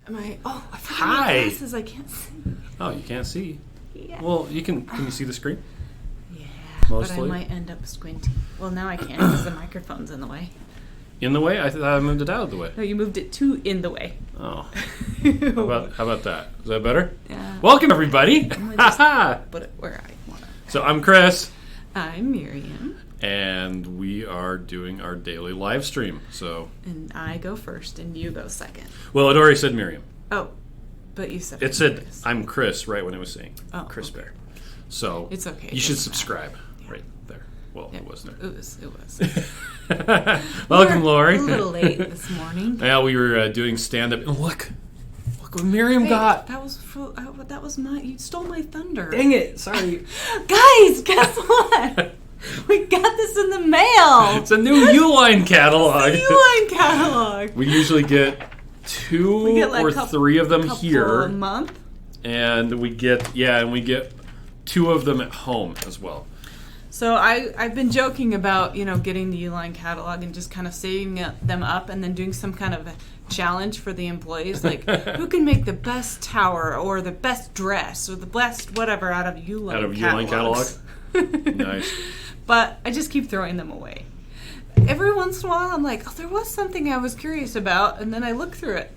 I forgot my glasses. I can't see. Oh, you can't see? Yeah. Well, can you see the screen? Yeah, Mostly? but I might end up squinting. Well, now I can't because the microphone's in the way. In the way? I thought I moved it out of the way. No, you moved it to in the way. Oh. How about that? Is that better? Yeah. Welcome, everybody. I'm gonna just put it where I want it. So I'm Chris. I'm Miriam. And we are doing our daily live stream. And I go first and you go second. Well, it already said Miriam. Oh, but you said it said I'm Chris right when it was saying Chris okay. Bear. So it's okay. You should subscribe right there. Well, yeah, it was there. It was. Welcome, Lori. A little late this morning. Yeah, we were doing stand-up. And look what Miriam got. That was my. You stole my thunder. Dang it! Sorry, guys. Guess what? We got this in the mail. It's a new Uline catalog. It's a Uline catalog. We usually get two or three of them here a month, and we get two of them at home as well. So I've been joking about getting the Uline catalog and just kind of saving them up and then doing some kind of a challenge for the employees, like who can make the best tower or the best dress or the best whatever out of Uline catalog. Nice. But I just keep throwing them away. Every once in a while, I'm like, there was something I was curious about, and then I look through it.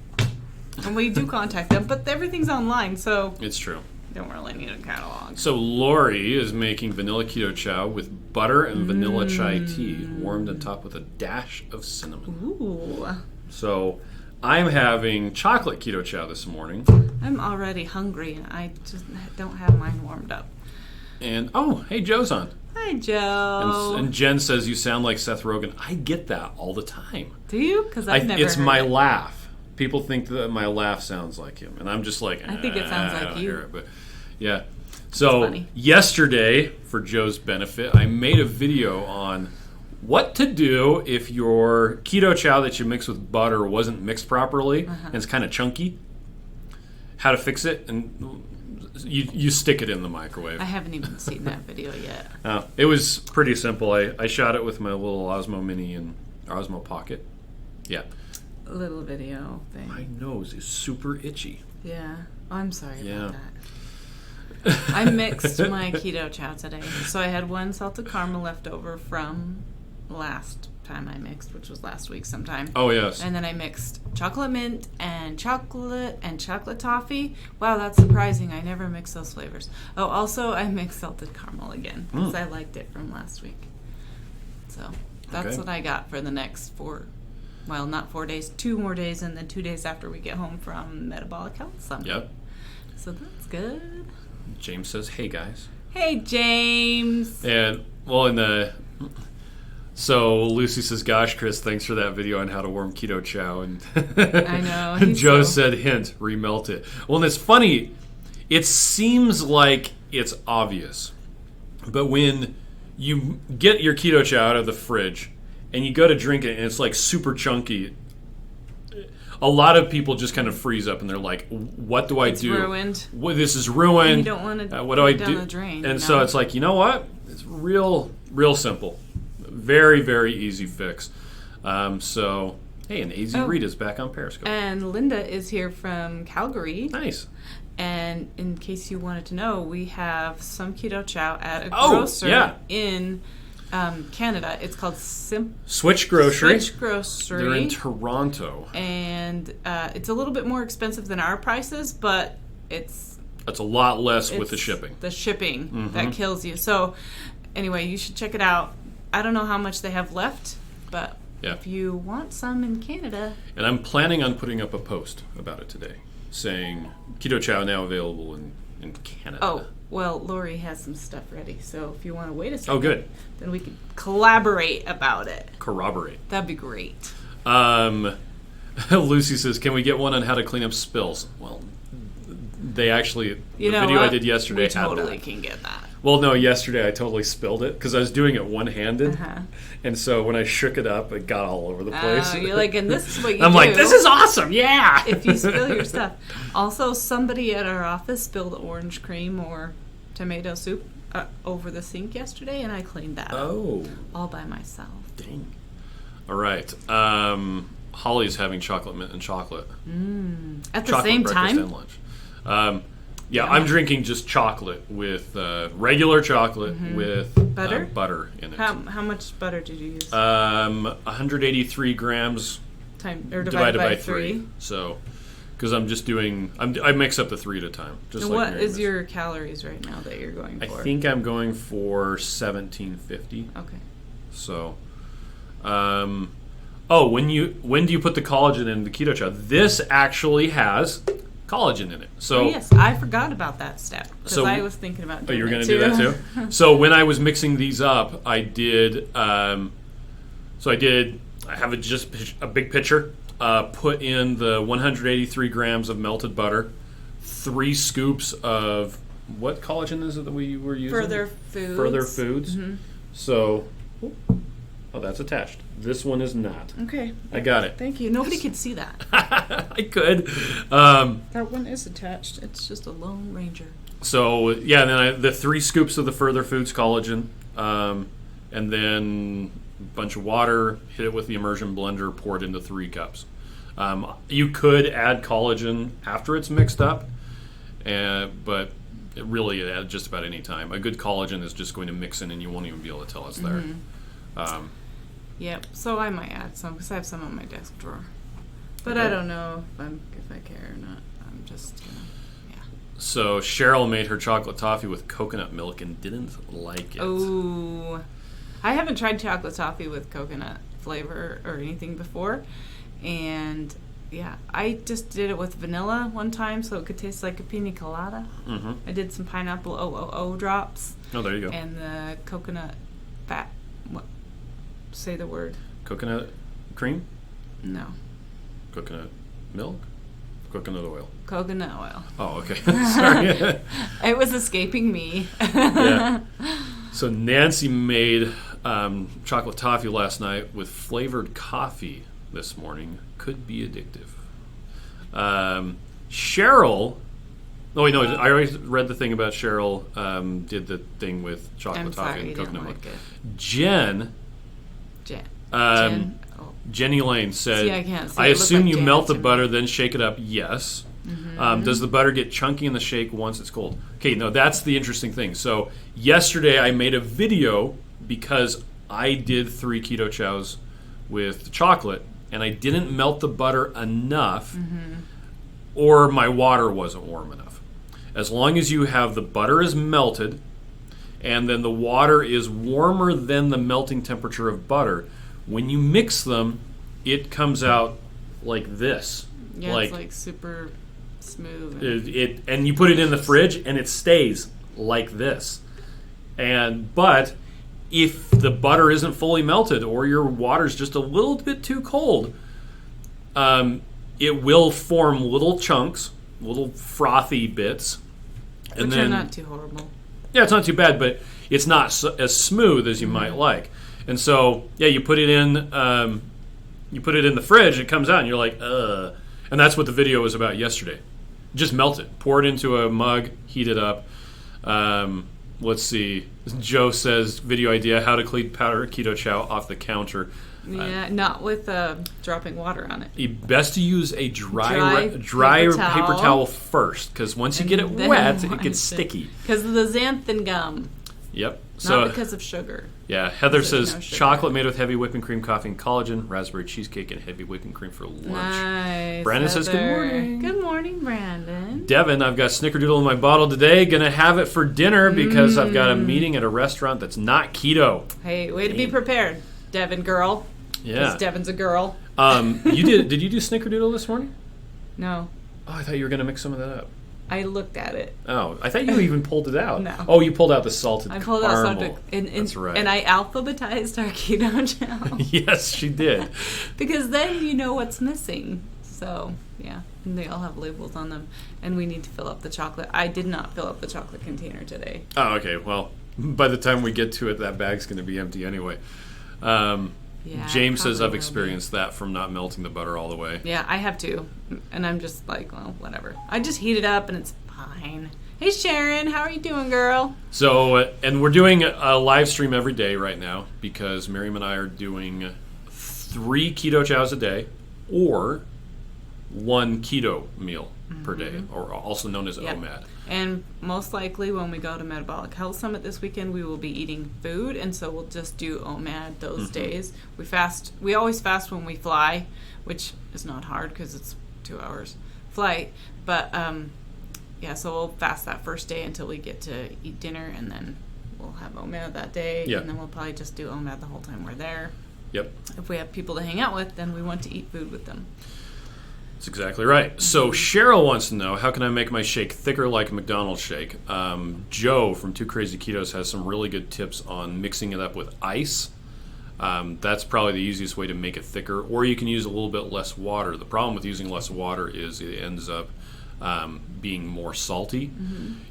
And we do contact them, but everything's online, so... It's true. Don't really need a catalog. So Lori is making vanilla keto chow with butter and vanilla chai tea, warmed on top with a dash of cinnamon. Ooh. So I'm having chocolate keto chow this morning. I'm already hungry, and I just don't have mine warmed up. And, hey, Joe's on. Hi, Joe. And Jen says you sound like Seth Rogen. I get that all the time. Do you? Because I've never It's heard my it. laugh. People think that my laugh sounds like him. And I'm just like, I think it sounds like you. Hear it, but yeah. So yesterday, for Joe's benefit, I made a video on what to do if your keto chow that you mix with butter wasn't mixed properly and it's kind of chunky. How to fix it, and you stick it in the microwave. I haven't even seen that video yet. It was pretty simple. I shot it with my little Osmo Mini and Osmo Pocket. Yeah. A little video thing. My nose is super itchy. Yeah. Oh, I'm sorry about that. I mixed my keto chow today. So I had one salted caramel left over from last time I mixed, which was last week sometime. Oh, yes. And then I mixed chocolate mint and chocolate toffee. Wow, that's surprising. I never mix those flavors. Oh, also I mixed salted caramel again because I liked it from last week. So that's what I got for the next not 4 days, 2 more days, and then 2 days after we get home from Metabolic Health Summit. Yep. So that's good. James says, hey, guys. Hey, James. And, so Lucy says, gosh, Chris, thanks for that video on how to warm keto chow. And I know. Joe said, hint, remelt it. Well, and it's funny. It seems like it's obvious. But when you get your keto chow out of the fridge and you go to drink it and it's like super chunky, a lot of people just kind of freeze up and they're like, what do I do? It's ruined. This is ruined. And you don't want to what do I do? down the drain. And so it's like, you know what? It's real simple. Very, very easy fix. And AZ Rita's back on Periscope. And Linda is here from Calgary. Nice. And in case you wanted to know, we have some keto chow at a grocer in Canada. It's called Switch Grocery. Switch Grocery. They're in Toronto. And it's a little bit more expensive than our prices, but it's a lot less with the shipping. The shipping that kills you. So anyway, you should check it out. I don't know how much they have left, but if you want some in Canada. And I'm planning on putting up a post about it today, saying keto chow now available in Canada. Oh, well, Lori has some stuff ready, so if you want to wait a second, oh, good, then we can collaborate about it. Corroborate. That'd be great. Lucy says, can we get one on how to clean up spills? Well, they actually, the video I did yesterday we totally can get that. Well, no, yesterday I totally spilled it because I was doing it one-handed. And so when I shook it up, it got all over the place. You're like, and this is what you I'm do. like, this is awesome, yeah! If you spill your stuff. Also, somebody at our office spilled orange cream or tomato soup over the sink yesterday, and I cleaned that up all by myself. Dang. All right. Holly's having chocolate mint and chocolate. At the Chocolate same breakfast time? and lunch. Yeah, I'm drinking just chocolate with regular chocolate with Butter? Butter in it. How much butter did you use? 183 grams Divided by 3. So, because I'm just doing, I mix up the 3 at a time. Just And like what Miriam is your calories right now that you're going for? I think I'm going for 1750. Okay. So, when do you put the collagen in the Keto Chow? This actually has collagen in it. So yes, I forgot about that step because So- I was thinking about doing you were going to to do that too? So when I was mixing these up, I did. I have just a big pitcher. Put in the 183 grams of melted butter, 3 scoops of what collagen is it that we were using? Further Foods. Further Foods. So, that's attached. This one is not. Okay. I got it. Thank you. Nobody could see that. I could. That one is attached. It's just a Lone Ranger. So yeah, and then the 3 scoops of the Further Foods collagen, and then a bunch of water. Hit it with the immersion blender. Pour it into 3 cups. You could add collagen after it's mixed up, but really at just about any time. A good collagen is just going to mix in, and you won't even be able to tell it's there. Yep. So I might add some because I have some on my desk drawer, but I don't know if I care or not. I'm just So Cheryl made her chocolate toffee with coconut milk and didn't like it. Oh, I haven't tried chocolate toffee with coconut flavor or anything before, and I just did it with vanilla one time so it could taste like a pina colada. Mm-hmm. I did some pineapple OOO drops. Oh, there you go. And the coconut fat. What? Say the word. Coconut cream? No. Coconut milk? Coconut oil. Coconut oil. Oh, okay. Sorry. It was escaping me. Yeah. So Nancy made chocolate toffee last night with flavored coffee this morning. Could be addictive. Cheryl... Oh, wait, no, I already read the thing about Cheryl did the thing with chocolate toffee and coconut milk. Jen. Jenny Lane said, See, I can't see. I It looked assume like you Janet melt the to me. butter, then shake it up. Yes. Does the butter get chunky in the shake once it's cold? Okay, no, that's the interesting thing. So yesterday I made a video because I did 3 Keto Chows with chocolate, and I didn't melt the butter enough, or my water wasn't warm enough. As long as you have the butter is melted, and then the water is warmer than the melting temperature of butter, when you mix them, it comes out like this. Yeah, it's like super smooth. And you put it in the fridge, and it stays like this. But if the butter isn't fully melted, or your water's just a little bit too cold, it will form little chunks, little frothy bits. Which are not too horrible. Yeah, it's not too bad, but it's not as smooth as you might like. And so, you put it in, the fridge. It comes out, and you're like, ugh. And that's what the video was about yesterday. Just melt it, pour it into a mug, heat it up. Let's see. Joe says, video idea: how to clean powder Keto Chow off the counter. Yeah, not with dropping water on it. Best to use a dry paper towel first, because once you get it wet, it gets sticky. Because of the xanthan gum. Yep. Not because of sugar. Yeah, Heather says no sugar. chocolate made with heavy whipping cream, coffee, and collagen, raspberry cheesecake, and heavy whipping cream for lunch. Nice. Brandon says good morning. Good morning, Brandon. Devin, I've got Snickerdoodle in my bottle today. Gonna have it for dinner because I've got a meeting at a restaurant that's not keto. Hey, way to be prepared, Devin girl. Yeah. Because Devin's a girl. Did you do Snickerdoodle this morning? No. Oh, I thought you were gonna mix some of that up. I looked at it. Oh, I thought you even pulled it out. No. Oh, you pulled out the salted I pulled caramel. out salted. That's right. And I alphabetized our Keto Chow. Yes, she did. Because then you know what's missing. So, yeah. And they all have labels on them. And we need to fill up the chocolate. I did not fill up the chocolate container today. Oh, okay. Well, by the time we get to it, that bag's going to be empty anyway. James says I've experienced that from not melting the butter all the way. Yeah, I have too. And I'm just like, well, whatever. I just heat it up and it's fine. Hey, Sharon, how are you doing, girl? So, and we're doing a live stream every day right now because Miriam and I are doing 3 Keto Chows a day. or one keto meal per day, or also known as OMAD. And most likely when we go to Metabolic Health Summit this weekend, we will be eating food, and so we'll just do OMAD those days. We always fast when we fly, which is not hard because it's 2 hours flight. But so we'll fast that first day until we get to eat dinner, and then we'll have OMAD that day, and then we'll probably just do OMAD the whole time we're there. Yep. If we have people to hang out with, then we want to eat food with them. That's exactly right. So Cheryl wants to know, how can I make my shake thicker like a McDonald's shake? Joe from Two Crazy Ketos has some really good tips on mixing it up with ice. That's probably the easiest way to make it thicker, or you can use a little bit less water. The problem with using less water is it ends up being more salty.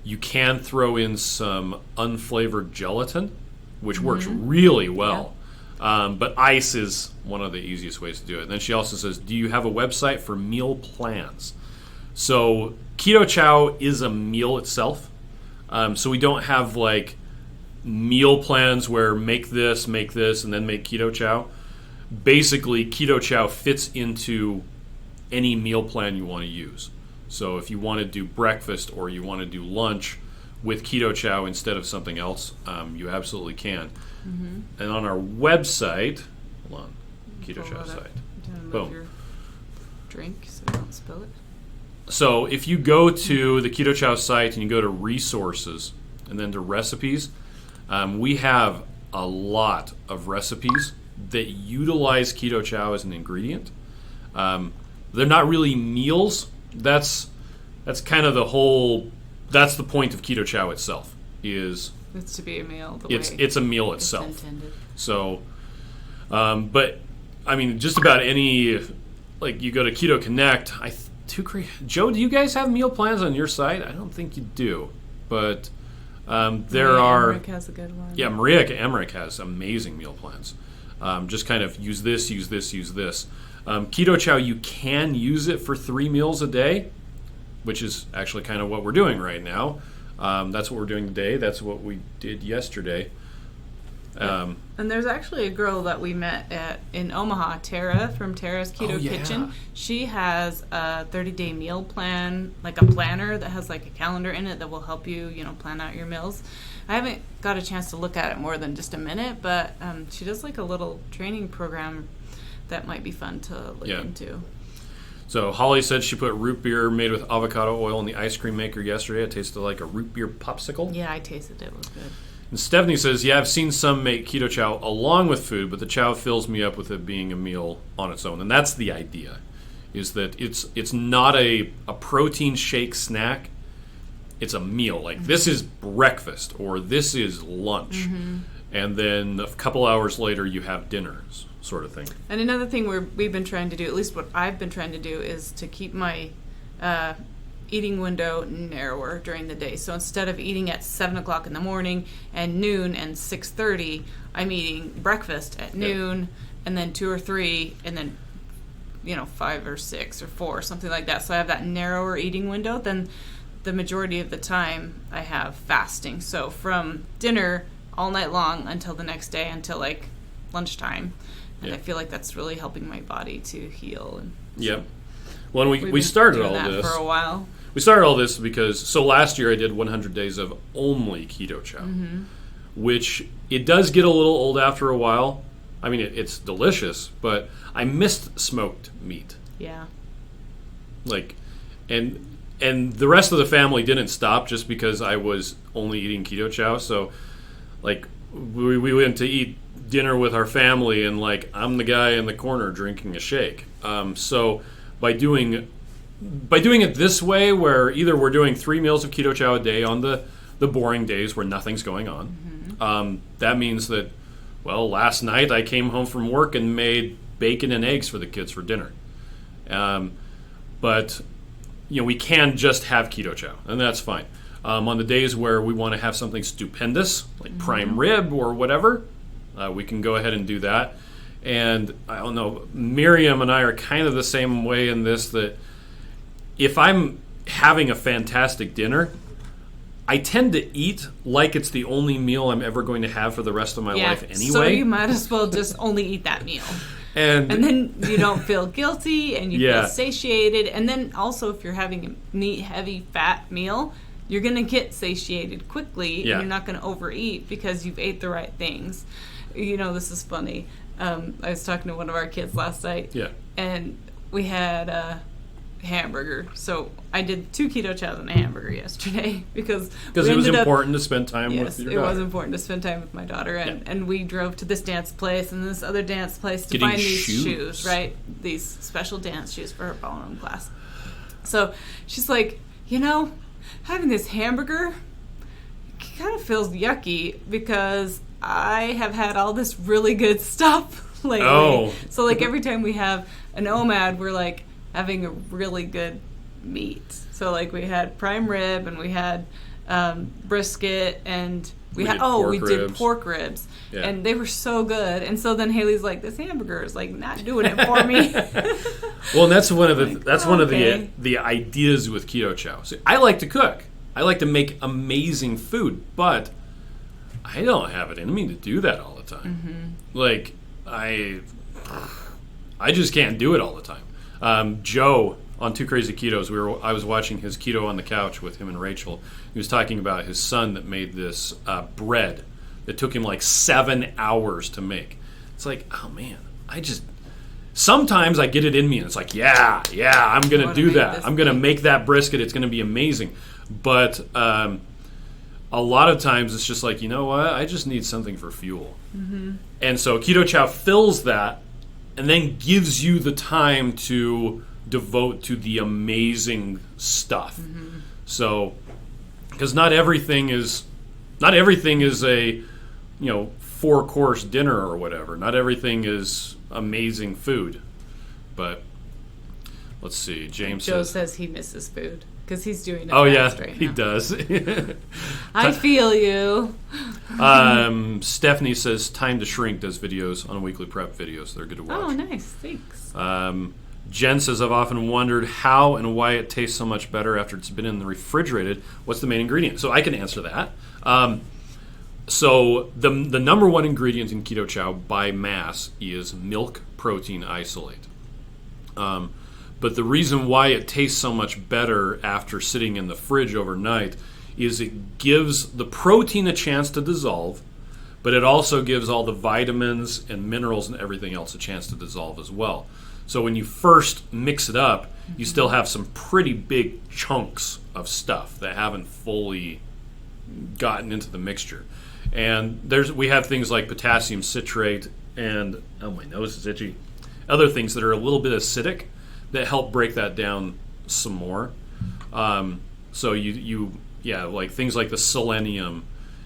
You can throw in some unflavored gelatin, which works really well. But ice is one of the easiest ways to do it. And then she also says, do you have a website for meal plans? So Keto Chow is a meal itself. So we don't have like meal plans where make this, and then make Keto Chow. Basically, Keto Chow fits into any meal plan you want to use. So if you want to do breakfast or you want to do lunch with Keto Chow instead of something else, you absolutely can. And on our website, hold on, Keto Chow site. Boom. Your drink so you don't spill it. So if you go to the Keto Chow site and you go to resources and then to recipes, we have a lot of recipes that utilize Keto Chow as an ingredient. They're not really meals. That's kind of that's the point of Keto Chow itself. It's to be a meal. It's a meal itself. It's intended. So, but I mean, just about any, like you go to Keto Connect. Joe, do you guys have meal plans on your site? I don't think you do, but there are. Emmerich has a good one. Yeah, Maria Emmerich has amazing meal plans. Just kind of use this. Keto Chow, you can use it for 3 meals a day, which is actually kind of what we're doing right now. That's what we're doing today. That's what we did yesterday. And there's actually a girl that we met in Omaha, Tara from Tara's Keto Kitchen. She has a 30-day meal plan, like a planner that has like a calendar in it that will help you, plan out your meals. I haven't got a chance to look at it more than just a minute, but she does like a little training program that might be fun to look into. So Holly said she put root beer made with avocado oil in the ice cream maker yesterday. It tasted like a root beer popsicle. Yeah, I tasted it. It was good. And Stephanie says, yeah, I've seen some make Keto Chow along with food, but the chow fills me up with it being a meal on its own. And that's the idea, is that it's not a protein shake snack. It's a meal. Like this is breakfast or this is lunch. And then a couple hours later you have dinner, sort of thing. And another thing we've been trying to do, at least what I've been trying to do, is to keep my eating window narrower during the day. So instead of eating at 7 o'clock in the morning and noon and 6:30, I'm eating breakfast at noon and then 2 or 3 and then 5 or 6 or 4, something like that. So I have that narrower eating window. Then the majority of the time I have fasting. So from dinner all night long until the next day, until like lunchtime. And I feel like that's really helping my body to heal. And Well, we started all this for a while. We started all this because last year I did 100 days of only Keto Chow, which it does get a little old after a while. I mean, it's delicious, but I missed smoked meat. Yeah. And the rest of the family didn't stop just because I was only eating Keto Chow. So, we went to eat dinner with our family, and I'm the guy in the corner drinking a shake. So by doing it this way, where either we're doing 3 meals of Keto Chow a day on the boring days where nothing's going on, that means that, last night I came home from work and made bacon and eggs for the kids for dinner. But we can just have Keto Chow, and that's fine. On the days where we want to have something stupendous, like prime rib or whatever, we can go ahead and do that. And I don't know, Miriam and I are kind of the same way in this, that if I'm having a fantastic dinner, I tend to eat like it's the only meal I'm ever going to have for the rest of my life anyway. So you might as well just only eat that meal. And then you don't feel guilty and you feel satiated. And then also if you're having a meat, heavy, fat meal, you're going to get satiated quickly. And you're not going to overeat because you've ate the right things. This is funny. I was talking to one of our kids last night. Yeah. And we had a hamburger. So I did 2 keto chows and a hamburger yesterday because it was important to spend time with your daughter. It was important to spend time with my daughter, and we drove to this dance place and this other dance place to Getting find these shoes, right? These special dance shoes for her ballroom class. So she's like, having this hamburger kind of feels yucky because I have had all this really good stuff lately. Oh. So like every time we have an OMAD, we're like having a really good meat. So like we had prime rib and we had brisket and we did pork ribs. Yeah. And they were so good. And so then Haley's like, this hamburger is like not doing it for me. Well, and that's one of the ideas with Keto Chow. So I like to cook. I like to make amazing food, but I don't have it in me to do that all the time. Mm-hmm. Like I just can't do it all the time. Joe on Two Crazy Ketos, I was watching his Keto on the Couch with him and Rachel. He was talking about his son that made this bread that took him like 7 hours to make. It's like, oh man, sometimes I get it in me and it's like, yeah, I'm going to do that. I'm going to make that brisket. It's going to be amazing. But a lot of times it's just like, you know what? I just need something for fuel. Mm-hmm. And so Keto Chow fills that and then gives you the time to devote to the amazing stuff. Mm-hmm. So, because not everything is a 4-course dinner or whatever. Not everything is amazing food. But let's see. Joe says he misses food because he's doing it. Oh yeah, right he now. does. I feel you. Stephanie says Time to Shrink does videos on weekly prep videos. They're good to watch. Oh, nice. Thanks. Jen says, I've often wondered how and why it tastes so much better after it's been in the refrigerated. What's the main ingredient? So I can answer that. So the number one ingredient in Keto Chow by mass is milk protein isolate. But the reason why it tastes so much better after sitting in the fridge overnight is it gives the protein a chance to dissolve, but it also gives all the vitamins and minerals and everything else a chance to dissolve as well. So when you first mix it up, you still have some pretty big chunks of stuff that haven't fully gotten into the mixture. And we have things like potassium citrate and, oh my nose is itchy, other things that are a little bit acidic that help break that down some more. So like things like the selenium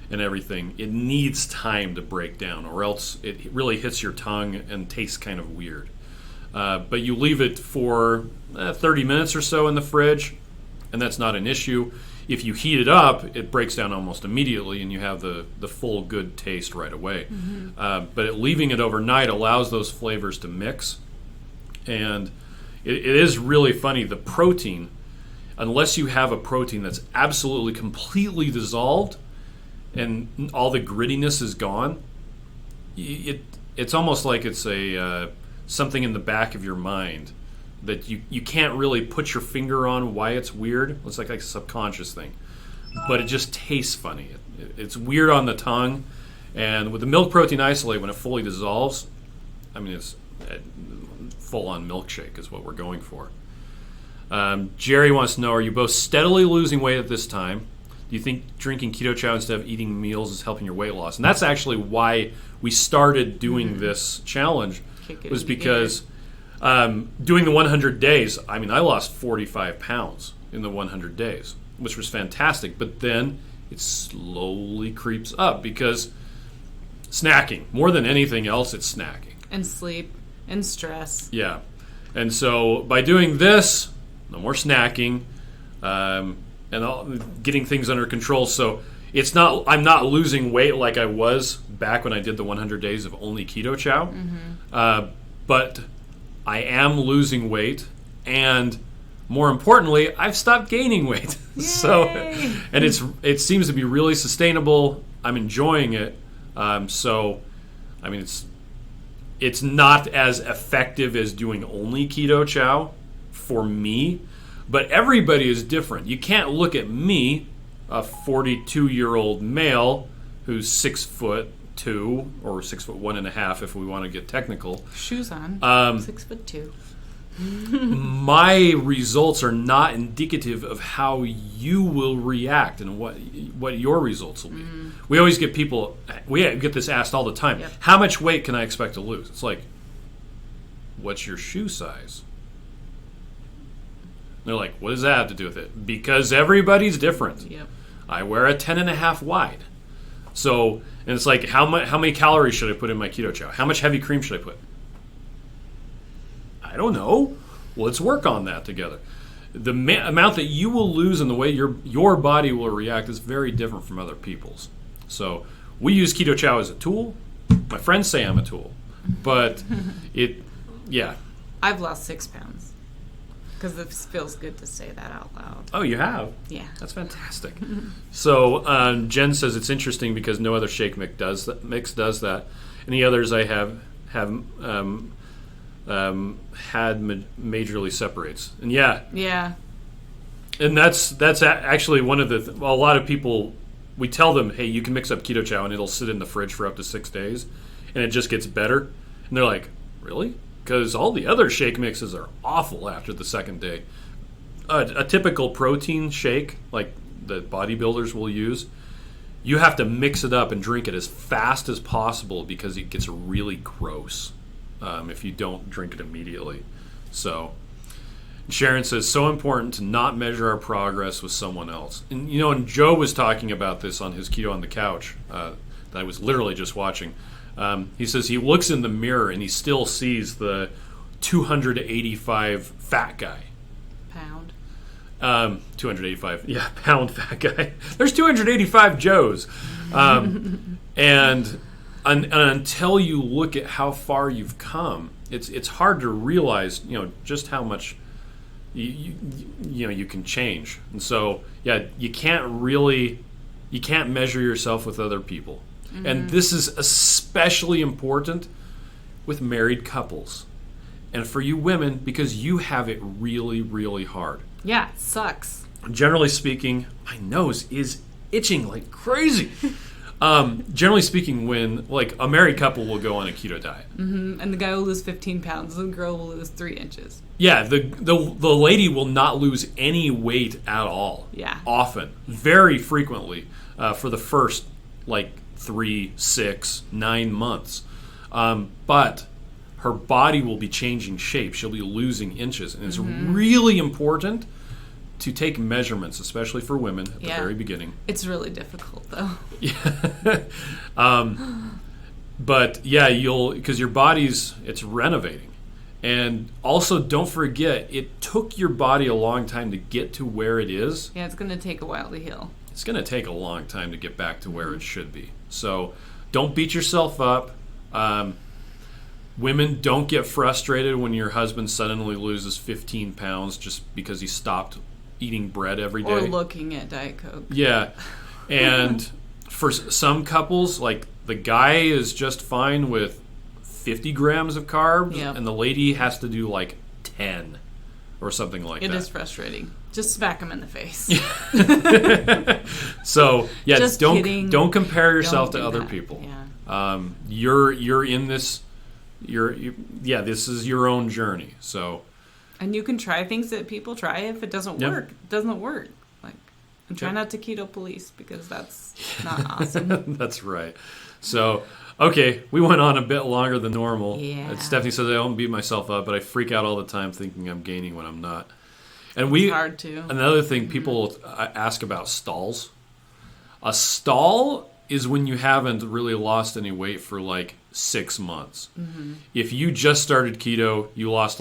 and everything, it needs time to break down or else it really hits your tongue and tastes kind of weird. But you leave it for 30 minutes or so in the fridge, and that's not an issue. If you heat it up, it breaks down almost immediately, and you have the full good taste right away. Mm-hmm. But leaving it overnight allows those flavors to mix, and it is really funny. The protein, unless you have a protein that's absolutely completely dissolved and all the grittiness is gone, it's almost like it's something in the back of your mind that you can't really put your finger on why it's weird. It's like a subconscious thing. But it just tastes funny. It's weird on the tongue. And with the milk protein isolate, when it fully dissolves, I mean, it's full-on milkshake is what we're going for. Jerry wants to know, are you both steadily losing weight at this time? Do you think drinking Keto Chow instead of eating meals is helping your weight loss? And that's actually why we started doing this challenge, was because doing the 100 days, I mean, I lost 45 pounds in the 100 days, which was fantastic. But then it slowly creeps up because snacking, more than anything else, it's snacking. And sleep and stress. Yeah. And so by doing this, no more snacking, and getting things under control. So I'm not losing weight like I was back when I did the 100 days of only Keto Chow. Mm-hmm. But I am losing weight, and more importantly, I've stopped gaining weight. So, Yay! and it seems to be really sustainable. I'm enjoying it. So, I mean, it's not as effective as doing only Keto Chow for me, but everybody is different. You can't look at me, a 42-year-old male who's 6'2" or 6'1.5" if we want to get technical. Shoes on. 6'2". My results are not indicative of how you will react and what your results will be. We always get we get this asked all the time. Yep. How much weight can I expect to lose? It's like, what's your shoe size? They're like, what does that have to do with it? Because everybody's different. Yep. I wear a 10.5 wide. So, and it's like, how many calories should I put in my Keto Chow? How much heavy cream should I put? I don't know. Let's work on that together. The amount that you will lose and the way your body will react is very different from other people's. So we use Keto Chow as a tool. My friends say I'm a tool, but I've lost 6 pounds because it feels good to say that out loud. Oh, you have? Yeah. That's fantastic. So Jen says it's interesting because no other shake mix does that. Any others I have had majorly separates, and yeah, and that's actually one of a lot of people, we tell them, hey, you can mix up Keto Chow and it'll sit in the fridge for up to 6 days and it just gets better, and they're like, really? Because all the other shake mixes are awful after the second day. A typical protein shake like the bodybuilders will use, you have to mix it up and drink it as fast as possible because it gets really gross if you don't drink it immediately. So Sharon says, so important to not measure our progress with someone else. And and Joe was talking about this on his Keto on the Couch that I was literally just watching. He says he looks in the mirror and he still sees the 285 fat guy. Pound. 285, pound fat guy. There's 285 Joes. And until you look at how far you've come, it's hard to realize, just how much you can change. And so, you can't measure yourself with other people. Mm-hmm. And this is especially important with married couples. And for you women, because you have it really, really hard. Yeah, it sucks. Generally speaking, my nose is itching like crazy. Generally speaking, when like a married couple will go on a keto diet, and the guy will lose 15 pounds, the girl will lose 3 inches. Yeah, the lady will not lose any weight at all. Yeah, often, very frequently, for the first 3, 6, 9 months, but her body will be changing shape. She'll be losing inches, and it's really important to take measurements, especially for women at the very beginning. It's really difficult, though. Yeah. But because your it's renovating. And also don't forget, it took your body a long time to get to where it is. Yeah, it's going to take a while to heal. It's going to take a long time to get back to where it should be. So don't beat yourself up. Women, don't get frustrated when your husband suddenly loses 15 pounds just because he stopped eating bread every day. Or looking at Diet Coke. Yeah. And for some couples, the guy is just fine with 50 grams of carbs, and the lady has to do 10 or something like that. It is frustrating. Just smack him in the face. So, just don't compare yourself to other that. people. Yeah. You're in this. This is your own journey. So. And you can try things that people try. If it doesn't work, it doesn't work. And try not to keto police, because that's not awesome. That's right. So, okay, we went on a bit longer than normal. Yeah. Stephanie says I don't beat myself up, but I freak out all the time thinking I'm gaining when I'm not. And it's hard to. Another thing, people ask about stalls. A stall is when you haven't really lost any weight for 6 months. Mm-hmm. If you just started keto, you lost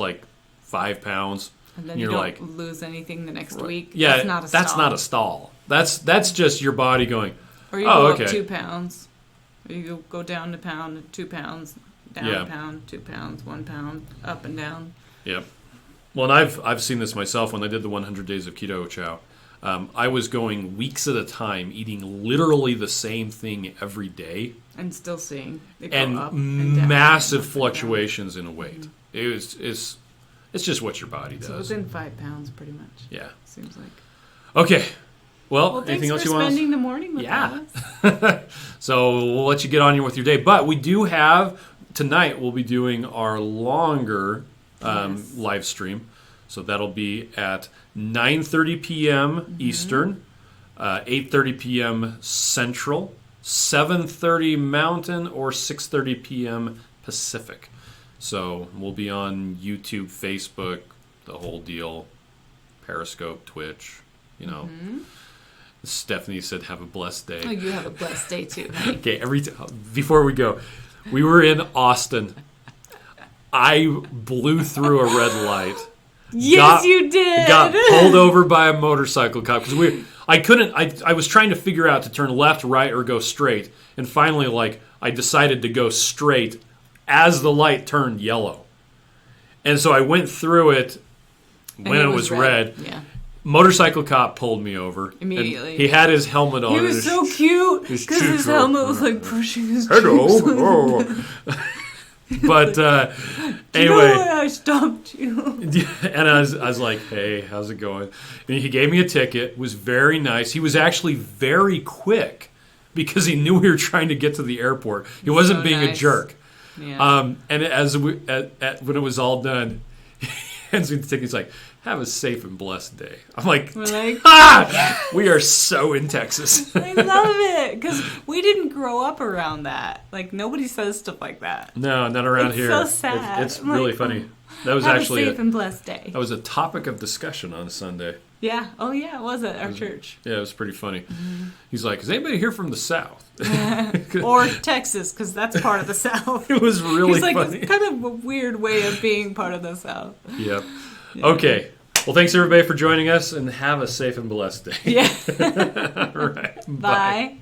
5 pounds. And then you don't lose anything the next week. Yeah, that's not a stall. That's just your body going, or you go up 2 pounds. Or you go down a pound, 2 pounds, down a pound, 2 pounds, 1 pound, up and down. Yep. Well, and I've seen this myself when I did the 100 days of Keto Chow. I was going weeks at a time, eating literally the same thing every day. And still seeing it go and up and down. massive fluctuations in weight. It's just what your body does. So within 5 pounds, pretty much. Yeah. Seems like. Okay. Well, Thanks anything else for you want? spending the morning with us. So we'll let you get on with your day, but we do have tonight. We'll be doing our longer live stream, so that'll be at 9:30 p.m. Eastern, 8:30 p.m. Central, 7:30 Mountain, or 6:30 p.m. Pacific. So we'll be on YouTube, Facebook, the whole deal, Periscope, Twitch. You know. Stephanie said, "Have a blessed day." Oh, you have a blessed day too. Honey. Okay, before we go, we were in Austin. I blew through a red light. Yes, you did. Got pulled over by a motorcycle cop because I was trying to figure out to turn left, right, or go straight, and finally, I decided to go straight as the light turned yellow, and so I went through it when it was red. Yeah. Motorcycle cop pulled me over immediately. He had his helmet on. He was so cute because his helmet was pushing his cheeks. Hello. But anyway, I stopped you. And I was like, "Hey, how's it going?" And he gave me a ticket. Was very nice. He was actually very quick because he knew we were trying to get to the airport. He wasn't being a jerk. Yeah. And when it was all done, he hands me the ticket. He's like, "Have a safe and blessed day." I'm like, we are so in Texas. I love it because we didn't grow up around that. Nobody says stuff like that. No, not around here. So sad. It's really funny. That was Have actually a safe and blessed day. That was a topic of discussion on Sunday. Yeah. Oh yeah, it was at our church. Yeah, it was pretty funny. He's like, "Is anybody here from the South?" Or Texas, because that's part of the South. It was really He's like, funny. it's kind of a weird way of being part of the South. Yep. Yeah. Okay. Well, thanks everybody for joining us, and have a safe and blessed day. Yeah. All right. Bye.